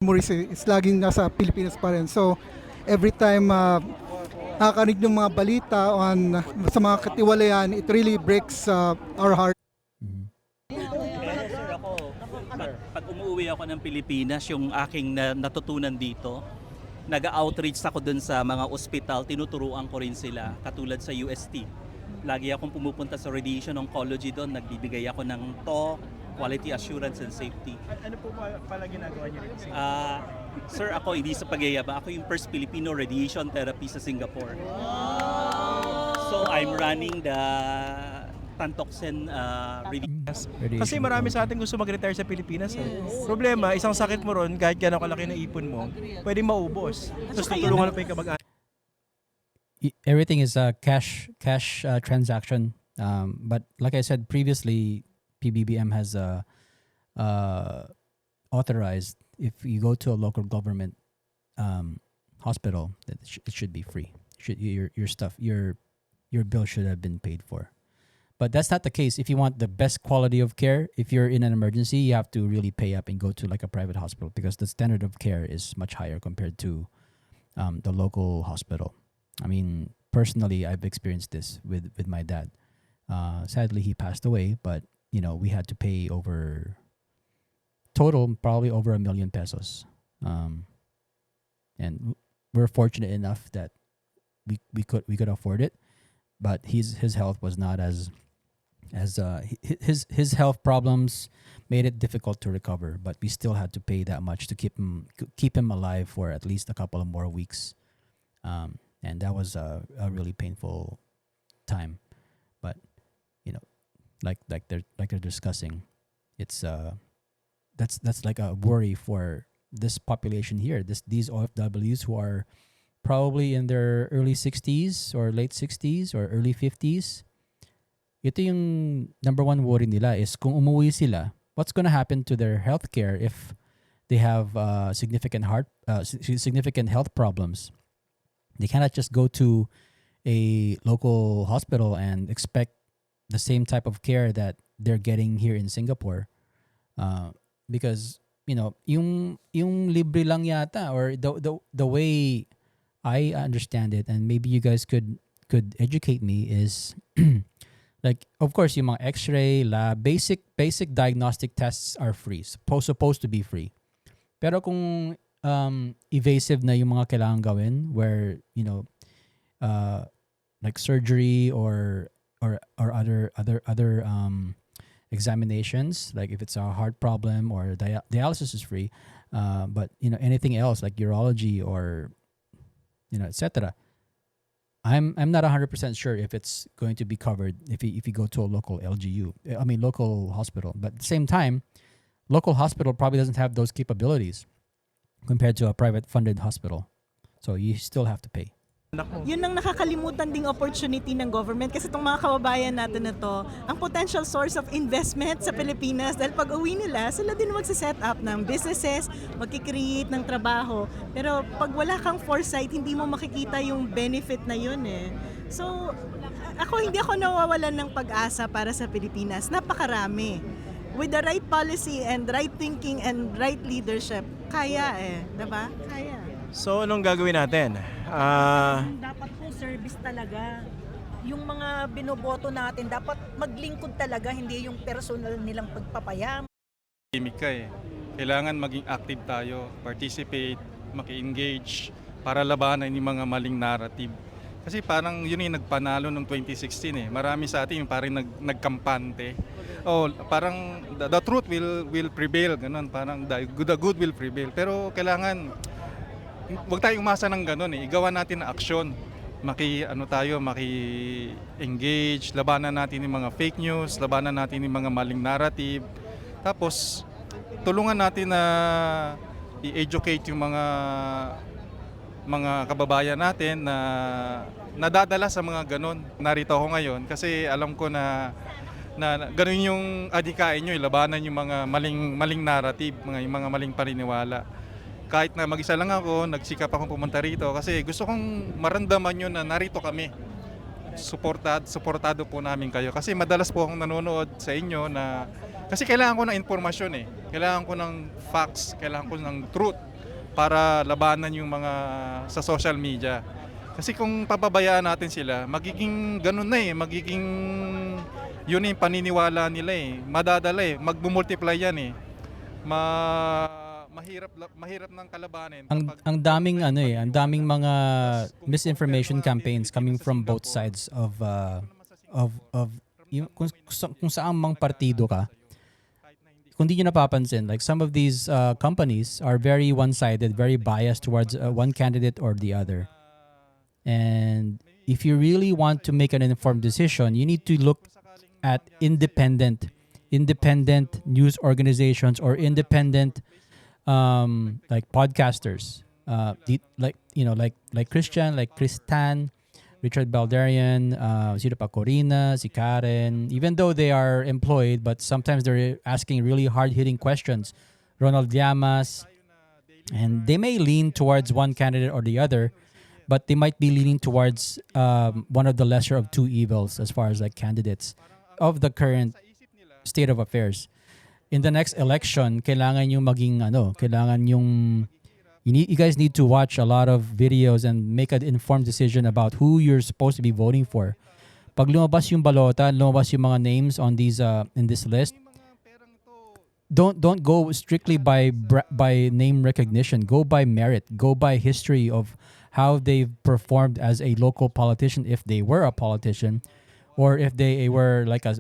Maurice is laging nasa Pilipinas pa rin. So, every time nakakarinig ng mga balita on sa mga katiwalayan, it really breaks our heart. Sir, ako, pag umuwi ako ng Pilipinas, yung aking natutunan dito, nag-outreach ako dun sa mga ospital, tinuturuan ko rin sila, katulad sa UST. Lagi akong pumupunta sa radiation oncology doon, nagbibigay ako ng TO, quality assurance and safety. Ano po pala ginagawa niyo rin? Sir, ako hindi sa pagyayaba, ako yung first Filipino radiation therapy sa Singapore. So I'm running the Tantoxin radiation. Kasi marami sa atin gusto mag-retire sa Pilipinas. Problema, isang sakit mo ron, kahit gano'ng kalaki na ipon mo, pwede maubos. Tapos tutulungan mo pa yung kamag-anak. Everything is a cash transaction. But like I said previously, PBBM has authorized if you go to a local government hospital that it should be free. Your bill should have been paid for. But that's not the case. If you want the best quality of care, if you're in an emergency, you have to really pay up and go to like a private hospital because the standard of care is much higher compared to the local hospital. I mean, personally, I've experienced this with my dad. Sadly, he passed away, but we had to pay over total probably over 1 million pesos. And we're fortunate enough that we could afford it, but his health was not as his health problems made it difficult to recover, but we still had to pay that much to keep him alive for at least a couple of more weeks. And that was a really painful time. But like they're discussing, it's that's like a worry for this population here. These OFWs who are probably in their early 60s or late 60s or early 50s. Ito yung number one worry nila is kung umuwi sila, what's going to happen to their healthcare if they have significant health problems. They cannot just go to a local hospital and expect the same type of care that they're getting here in Singapore, because yung libre lang yata, or the way I understand it, and maybe you guys could educate me, is Like, of course, yung mga X-ray, lab, basic diagnostic tests are free. Supposed to be free. Pero kung evasive na yung mga kailangan gawin, where uh, like surgery or other examinations, like if it's a heart problem or dialysis is free, but anything else like urology or etc. I'm not 100% sure if it's going to be covered if you go to a local LGU. I mean local hospital. But at the same time, local hospital probably doesn't have those capabilities compared to a private funded hospital. So you still have to pay. Yun ang nakakalimutan ding opportunity ng government kasi itong mga kababayan natin na to, ang potential source of investment sa Pilipinas dahil pag uwi nila, sila din magsiset up ng businesses, magkikreate ng trabaho. Pero pag wala kang foresight, hindi mo makikita yung benefit na yun eh. So, hindi ako nawawalan ng pag-asa para sa Pilipinas. Napakarami. With the right policy and right thinking and right leadership, kaya eh. Diba? Kaya. So, anong gagawin natin? Dapat po service talaga. Yung mga binoboto natin, dapat maglingkod talaga, hindi yung personal nilang pagpapayam. Tahimik ka eh. Kailangan maging active tayo, participate, maki-engage para labanan yung mga maling narrative. Kasi parang yun yung nagpanalo noong 2016 eh. Marami sa atin yung parang nagkampante. Parang the truth will prevail, ganun. Parang the good will prevail. Pero kailangan wag tayong umasa ng ganun eh. Igawa natin na aksyon. Maki-engage, labanan natin yung mga fake news, labanan natin yung mga maling narrative. Tapos tulungan natin na i-educate yung mga kababayan natin na nadadala sa mga ganun. Narito ako ngayon kasi alam ko na ganun yung adikain nyo, labanan yung mga maling narrative, yung mga maling paniniwala. Kahit na mag-isa lang ako, nagsikap akong pumunta rito kasi gusto kong maramdaman nyo na narito kami. Suportado po namin kayo. Kasi madalas po akong nanonood sa inyo na kasi kailangan ko ng informasyon eh. Kailangan ko ng facts, kailangan ko ng truth para labanan yung mga sa social media. Kasi kung papabayaan natin sila, magiging ganun na eh. Magiging yun yung paniniwala nila eh. Madadala eh. Mag-multiply yan eh. Mahirap ng kalabanin. Ang daming mga misinformation campaigns coming from both sides of kung saan mang partido ka. Kung di nyo napapansin, like some of these companies are very one-sided, very biased towards one candidate or the other. And if you really want to make an informed decision, you need to look at independent news organizations or independent like podcasters, like Christian, like Kristan, Richard Baldarian, sino pa, Corina, si Karen, even though they are employed, but sometimes they're asking really hard-hitting questions. Ronald Llamas, and they may lean towards one candidate or the other, but they might be leaning towards one of the lesser of two evils as far as like candidates of the current state of affairs. In the next election, kailangan yung you guys need to watch a lot of videos and make an informed decision about who you're supposed to be voting for. Pag lumabas yung balota, lumabas yung mga names on these in this list, don't go strictly by name recognition. Go by merit. Go by history of how they've performed as a local politician, if they were a politician, or if they were like a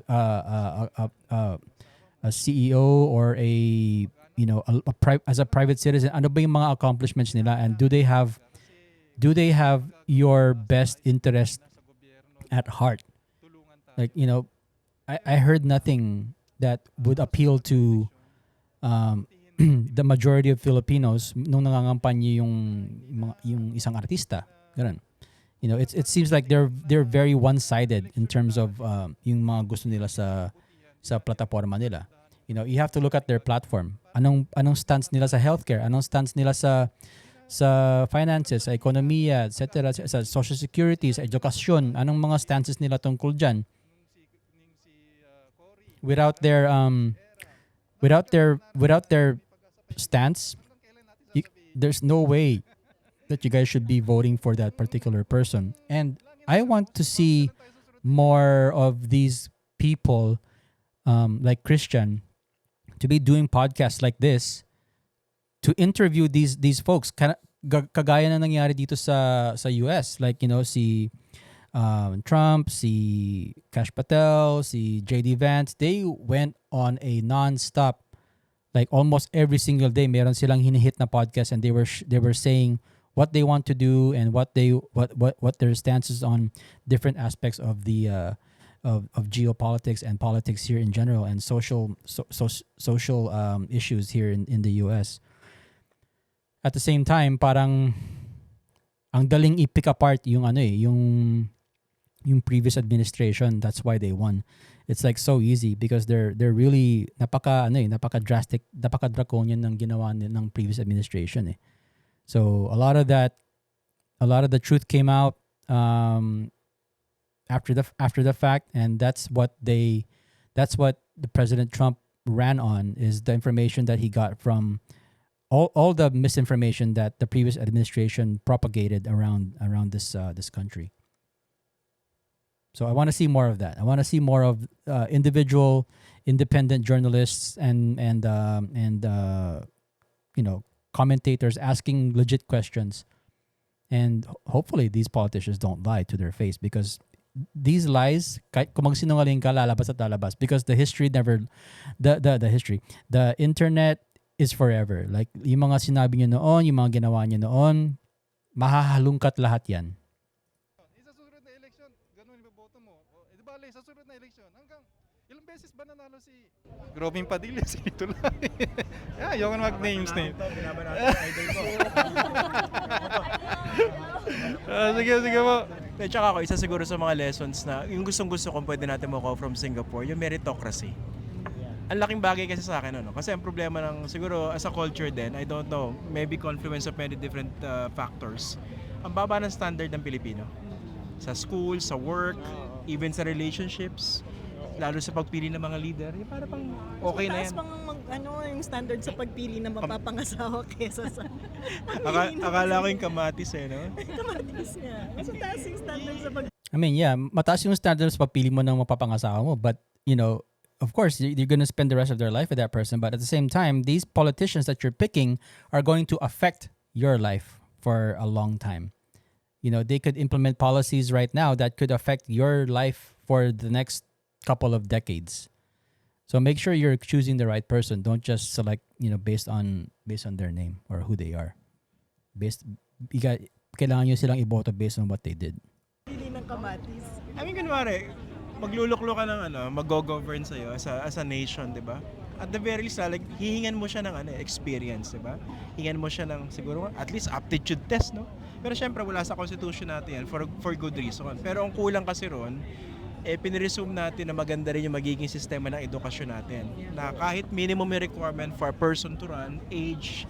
CEO or as a private citizen. Ano ba yung mga accomplishments nila, and do they have your best interest at heart? Like, I heard nothing that would appeal to the majority of Filipinos nung nangangampanya yung isang artista. Ganun. It seems like they're very one-sided in terms of yung mga gusto nila sa plataforma nila. You have to look at their platform. Anong stance nila sa healthcare? Anong stance nila sa finances, sa ekonomiya, etc., sa social security, sa edukasyon? Anong mga stances nila tungkol diyan? Without their stance, there's no way that you guys should be voting for that particular person. And I want to see more of these people, like Christian, to be doing podcasts like this, to interview these folks. Kagaya na nangyari dito sa US, like si Trump, si Kash Patel, si JD Vance, they went on a non-stop, like almost every single day meron silang hinihit na podcast, and they were saying what they want to do and what their stances on different aspects of the of geopolitics and politics here in general, and social issues here in the US. At the same time, parang ang daling i-pick apart yung yung previous administration. That's why they won. It's like so easy because they're really napaka drastic, napaka draconian ng ginawa ng previous administration eh. So a lot of the truth came out after the fact, and that's what the President Trump ran on, is the information that he got from all the misinformation that the previous administration propagated around this country. So I want to see more of that. I want to see more of individual, independent journalists and commentators asking legit questions, and hopefully these politicians don't lie to their face, because these lies, kahit kung magsinungaling ka, lalabas at lalabas, because the internet is forever. Like yung mga sinabi niyo noon, yung mga ginawa niyo noon, mahahalungkat lahat yan. Sa susunod na election, ganun iboboto mo. Di ba, sa susunod na election, hanggang ilang beses ba nanalo si Robin Padilla? Ito lang. Ayoko na mag-names na yun. Sige po. Tsaka ako, isa siguro sa mga lessons na yung gustong-gusto kung pwede natin makuha from Singapore, yung meritocracy. Ang laking bagay kasi sa akin, kasi ang problema ng, siguro as a culture din, I don't know, maybe confluence of many different factors. Ang baba ng standard ng Pilipino. Sa school, sa work, even sa relationships, lalo sa pagpili ng mga leader, yung para pang okay na yan. Taas pang yung standard sa pagpili ng mapapangasawa kesa sa... Akala ko yung kamatis no? Kamatis niya. Mas taas yung standard sa pagpili. I mean, yeah, mataas yung standards sa pagpili mo ng mapapangasawa mo, but of course, you're going to spend the rest of their life with that person. But at the same time, these politicians that you're picking are going to affect your life for a long time. They could implement policies right now that could affect your life for the next couple of decades. So make sure you're choosing the right person. Don't just select, based on their name or who they are. Kailangan nyo silang iboto based on what they did. Pili ng kamatis. I mean, kunwari, magluluklo ka ng mag-govern sa'yo as a nation, di ba? At the very least, like, hihingan mo siya ng experience, di ba? Hihingan mo siya ng, siguro, at least aptitude test, no? Pero syempre, wala sa constitution natin yan for good reason. Pero ang kulang kasi ron, piniresume natin na maganda rin yung magiging sistema ng edukasyon natin. Na kahit minimum requirement for a person to run, age,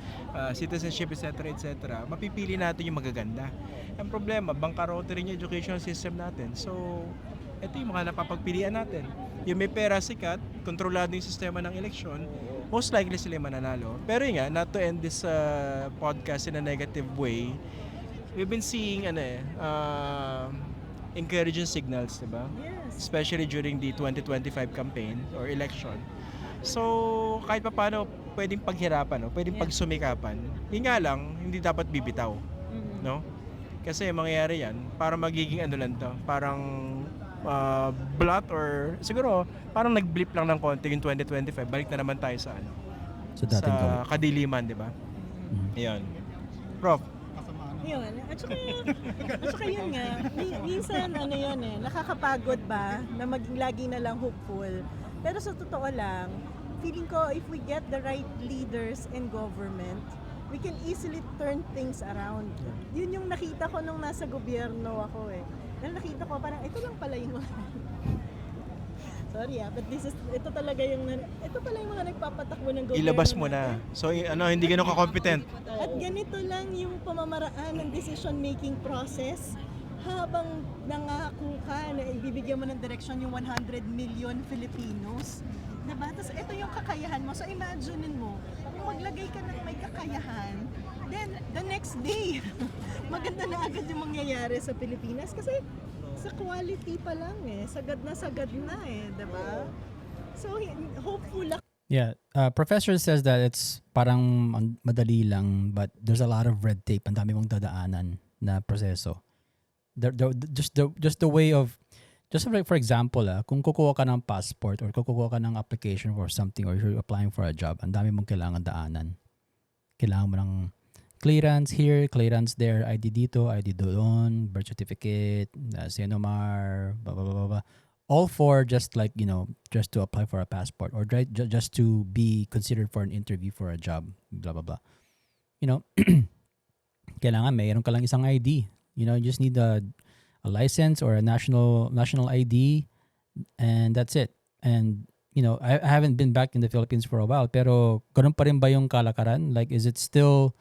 citizenship, etc., mapipili natin yung magaganda. Ang problema, bangkarote rin yung educational system natin. So, ito yung mga napapagpilian natin. Yung may pera sikat, kontrolado yung sistema ng eleksyon, most likely sila yung mananalo. Pero yun nga, not to end this podcast in a negative way, we've been seeing encouraging signals, diba? Yes. Especially during the 2025 campaign or election. So, kahit pa paano, pwedeng paghirapan, pwedeng pagsumikapan. Yun nga lang, hindi dapat bibitaw. No? Kasi mangyayari yan, para magiging parang blot or siguro parang nag-blip lang ng konti yung 2025. Balik na naman tayo sa sa kadiliman, di ba? Ayun. Prof. Yun. At saka yun nga, minsan nakakapagod ba na maging lagi na lang hopeful. Pero sa totoo lang, feeling ko if we get the right leaders in government, we can easily turn things around. Yun yung nakita ko nung nasa gobyerno ako nakita ko parang ito lang pala yung sorry but ito pala yung mga nagpapatakbo ng gobyerno. Ilabas mo na. So hindi ganun ka-competent. At ganito lang yung pamamaraan ng decision making process habang nangako ka na ibibigyan mo ng direksyon yung 100 million Filipinos. Diba? Tapos ito yung kakayahan mo. So imaginein mo, kung maglagay ka ng may kakayahan, then the next day, maganda na agad yung mangyayari sa Pilipinas. Kasi Sa quality pa lang sagad na diba? So hopeful ako. Yeah, professor says that it's parang madali lang, but there's a lot of red tape. Ang dami mong dadaanan na proseso. Just the way of, just like for example, kung kukuha ka ng passport or kukuha ka ng application for something or you're applying for a job, ang dami mong kailangan daanan. Kailangan mo ng clearance here, clearance there, ID dito, ID doon, birth certificate, CNMR, blah, blah, blah, blah. All for just like, just to apply for a passport or just to be considered for an interview for a job, blah, blah, blah. Kailangan mayroon ka lang isang ID. You just need a license or a national ID, and that's it. And, I haven't been back in the Philippines for a while, pero ganun pa rin ba yung kalakaran? Like, is it still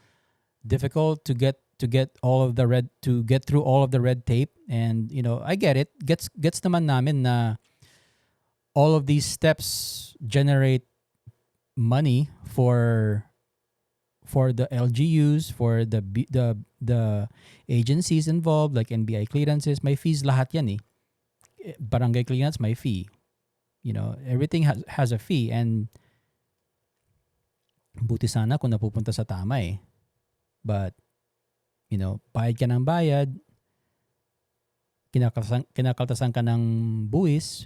difficult to get through all of the red tape? And I get it, gets naman namin na all of these steps generate money for the LGUs, for the agencies involved, like NBI clearances, may fees lahat yan eh. Barangay clearance may fee, everything has a fee. And buti sana kung napupunta sa tama eh. But, bayad ka ng bayad, kinakaltasan ka ng buwis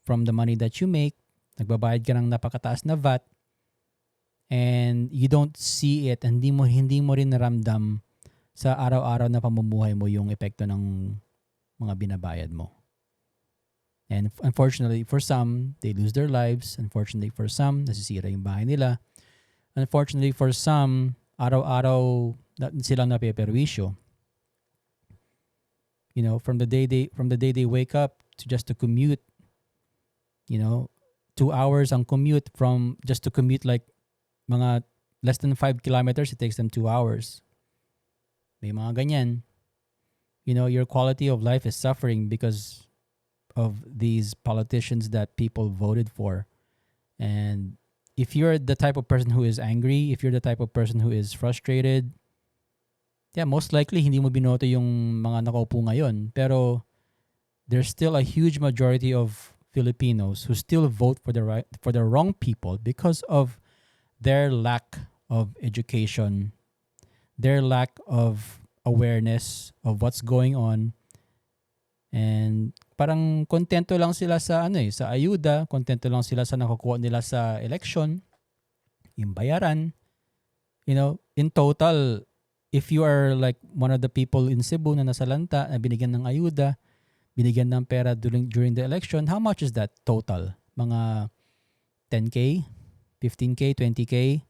from the money that you make, nagbabayad ka ng napakataas na VAT, and you don't see it, hindi mo rin naramdam sa araw-araw na pamumuhay mo yung epekto ng mga binabayad mo. And unfortunately for some, they lose their lives. Unfortunately for some, nasisira yung bahay nila. Unfortunately for some, araw-araw silang napeperwisyo. From the day they wake up to commute, 2 hours ang commute just to commute like mga less than 5 kilometers, it takes them 2 hours. May mga ganyan. Your quality of life is suffering because of these politicians that people voted for. And if you're the type of person who is angry, if you're the type of person who is frustrated, yeah, most likely hindi mo binoto yung mga nakaupo ngayon. Pero there's still a huge majority of Filipinos who still vote for the wrong people because of their lack of education, their lack of awareness of what's going on. And parang kontento lang sila sa sa ayuda, kontento lang sila sa nakukuha nila sa election, yung bayaran. In total, if you are like one of the people in Cebu na nasalanta, na binigyan ng ayuda, binigyan ng pera during the election, how much is that total? Mga 10K, 15K, 20K?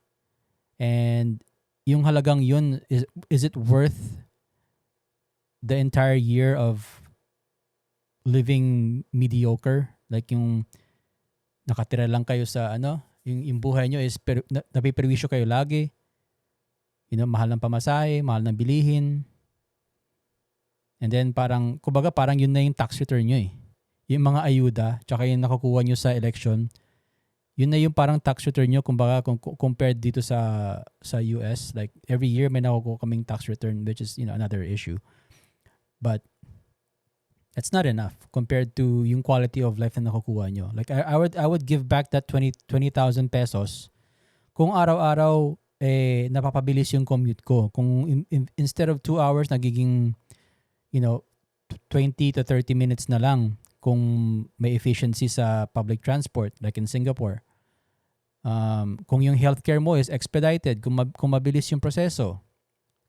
And yung halagang yun, is it worth the entire year of living mediocre? Like yung nakatira lang kayo sa yung buhay nyo is napiperwisyo kayo lagi. Mahal ng pamasahe, mahal ng bilihin. And then parang yun na yung tax return nyo eh. Yung mga ayuda, tsaka yung nakukuha nyo sa election, yun na yung parang tax return nyo kung compared dito sa US. Like every year may nakukuha kaming tax return, which is another issue. But that's not enough compared to yung quality of life na nakukuha nyo. Like I would give back that 20,000 pesos kung araw-araw napapabilis yung commute ko. Kung instead of 2 hours nagiging 20 to 30 minutes na lang kung may efficiency sa public transport like in Singapore. Kung yung healthcare mo is expedited, kung mabilis yung proseso.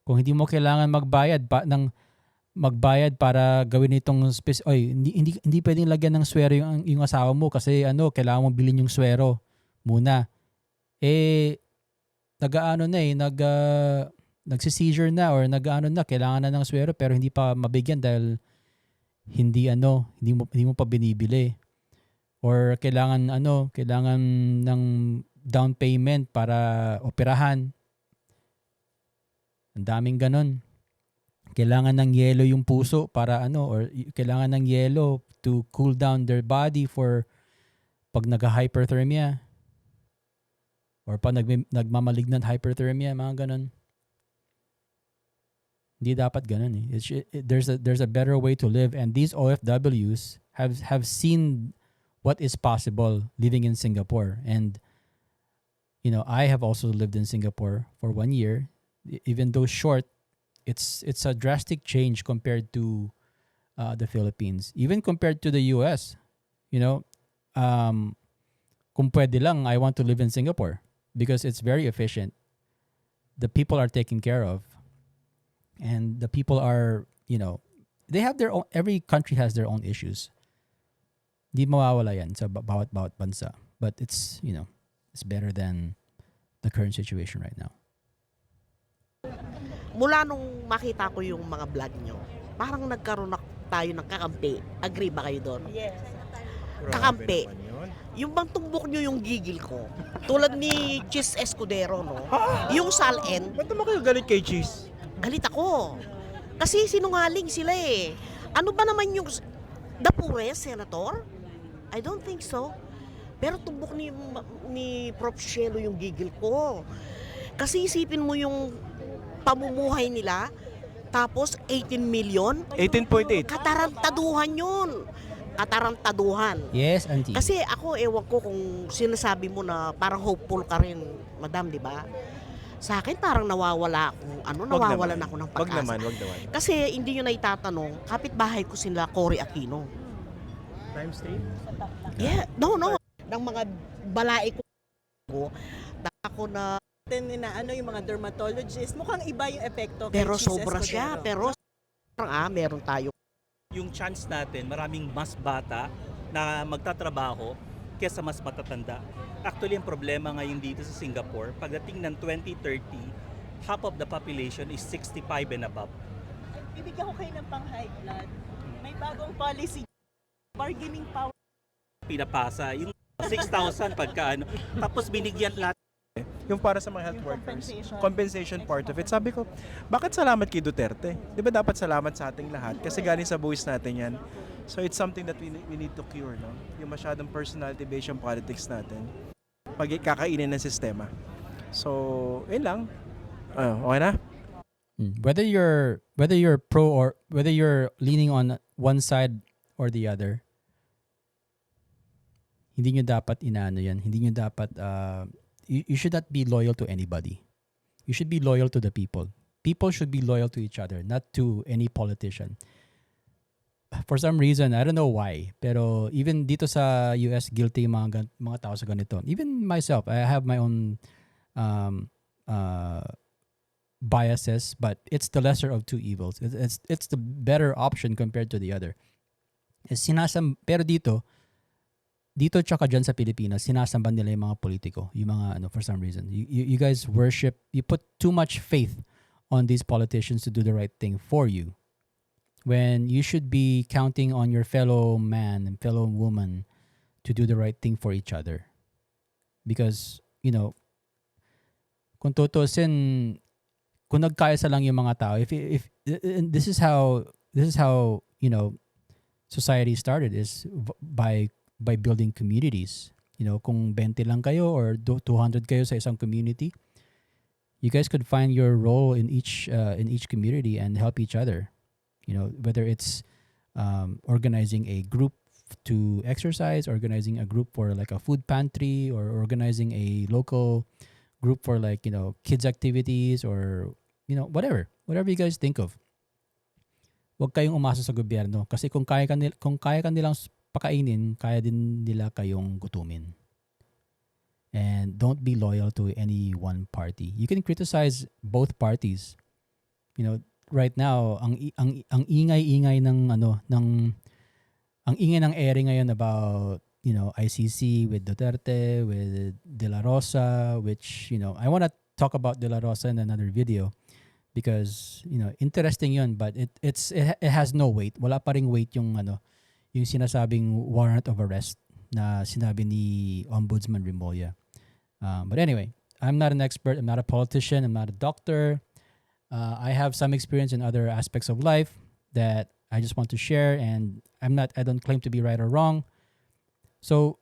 Kung hindi mo kailangan magbayad para gawin itong hindi pwedeng lagyan ng swero yung asawa mo kasi kailangan mo bilhin yung swero muna. Nagsi-seizure na or kailangan na ng swero pero hindi pa mabigyan dahil hindi mo pa binibili. Or kailangan ng down payment para operahan. Ang daming ganun. Kailangan ng yelo yung puso para or kailangan ng yelo to cool down their body for pag nag-hyperthermia. Or pag nagmamalignant hyperthermia, mga ganun. Hindi dapat ganun eh. There's a better way to live, and these OFWs have seen what is possible living in Singapore. And I have also lived in Singapore for 1 year. Even though short, it's a drastic change compared to the Philippines, even compared to the US. Kung pwede lang, I want to live in Singapore because it's very efficient. The people are taken care of, and the people are, they have their own. Every country has their own issues. Di mawawala yan sa bawat bansa. But it's better than the current situation right now. Mula nung makita ko yung mga vlog nyo, parang nagkaroon tayo ng kakampi. Agree ba kayo doon? Yes. Kakampi. Yung bang tumbok nyo yung gigil ko. Tulad ni Cheese Escudero, no? Yung Sal-en. Ba't naman kayo galit kay Cheese? Galit ako. Kasi sinungaling sila eh. Ano ba naman yung the poorest, Senator? I don't think so. Pero tumbok ni Prof. Shelo yung gigil ko. Kasi isipin mo yung pamumuhay nila, tapos 18 million. 18.8. Katarantaduhan yun. Katarantaduhan. Yes, auntie. Kasi ako, ewan ko kung sinasabi mo na parang hopeful ka rin, madam, di ba? Sa akin parang nawawala nawawalan ako ng pag-asa. Wag naman. Kasi hindi nyo na itatanong, kapitbahay ko sila Cory Aquino. Times 3? Yeah, no. Ng mga balai ko, ako na, Yung mga dermatologist, mukhang iba yung epekto kay pero Cheese sobra siya, Escudero. pero meron tayo. Yung chance natin, maraming mas bata na magtatrabaho kesa mas matatanda. Actually, ang problema ngayon dito sa Singapore, pagdating ng 2030, half of the population is 65 and above. Bibigyan ko kayo ng pang-high blood. May bagong policy, bargaining power. Pinapasa yung 6,000 pagka tapos binigyan lahat. Yung para sa mga health workers. Compensation. Compensation part of it. Sabi ko, bakit salamat kay Duterte? Di ba dapat salamat sa ating lahat? Kasi galing sa buwis natin yan. So it's something that we need to cure, no? Yung masyadong personality-based yung politics natin. Pag kakainin ng sistema. So, yun lang. Okay na? Whether you're pro or whether you're leaning on one side or the other, hindi nyo dapat inaano yan. Hindi nyo dapat you should not be loyal to anybody. You should be loyal to the people. People should be loyal to each other, not to any politician. For some reason, I don't know why, pero even dito sa US, guilty yung mga tao sa ganito. Even myself, I have my own biases, but it's the lesser of two evils. It's the better option compared to the other. Pero dito tsaka dyan sa Pilipinas, sinasamba nila yung mga politiko, yung mga for some reason. You guys worship, you put too much faith on these politicians to do the right thing for you, when you should be counting on your fellow man and fellow woman to do the right thing for each other. Because, kung tutusin, kung nagkaisa lang yung mga tao, if this is how society started, is by building communities. Kung 20 lang kayo or 200 kayo sa isang community, you guys could find your role in each community and help each other. Whether it's organizing a group to exercise, organizing a group for like a food pantry, or organizing a local group for like, kids activities, or, whatever you guys think of. Huwag kayong umasa sa gobyerno kasi kung kaya ka nilang pakainin, kaya din nila kayong gutumin. And don't be loyal to any one party. You can criticize both parties. Right now, ang ingay-ingay ang ingay ng ere ngayon about, ICC with Duterte, with De La Rosa, which, I want to talk about De La Rosa in another video because, interesting yun, but it has no weight. Wala pa ring weight yung sinasabing warrant of arrest na sinabi ni Ombudsman Remulla. But anyway, I'm not an expert. I'm not a politician. I'm not a doctor. I have some experience in other aspects of life that I just want to share, and I don't claim to be right or wrong. So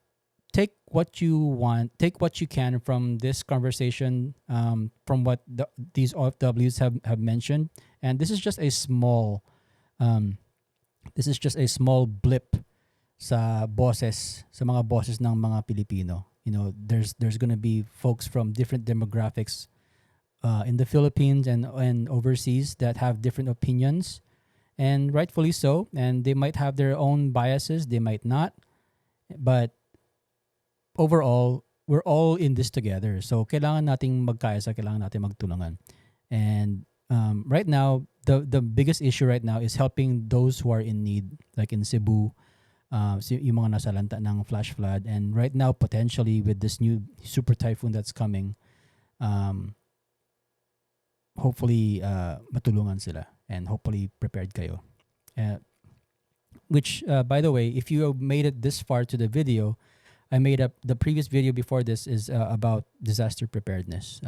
take what you want, take what you can from this conversation, from what these OFWs have mentioned, and this is just a small, blip sa bosses, sa mga bosses ng mga Pilipino. There's gonna be folks from different demographics in the Philippines and overseas that have different opinions, and rightfully so. And they might have their own biases, they might not, but overall, we're all in this together. So kailangan nating magkaisa, kailangan nating magtulungan. And right now, the biggest issue right now is helping those who are in need, like in Cebu, yung mga nasalanta ng flash flood. And right now, potentially with this new super typhoon that's coming, hopefully matulungan sila, and hopefully prepared kayo. Which, by the way, if you made it this far to the video, I made up the previous video before this is about disaster preparedness.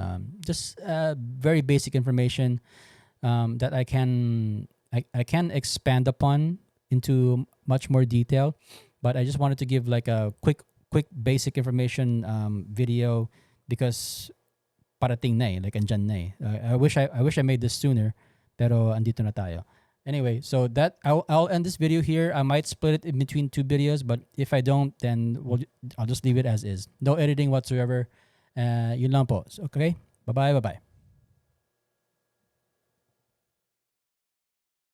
Just very basic information that I can expand upon into much more detail, but I just wanted to give like a quick basic information video because parating na like andyan na I wish I made this sooner, pero andito na tayo. Anyway, so that I'll end this video here. I might split it in between two videos, but if I don't, then I'll just leave it as is. No editing whatsoever. Yun lang po. Okay? Bye-bye.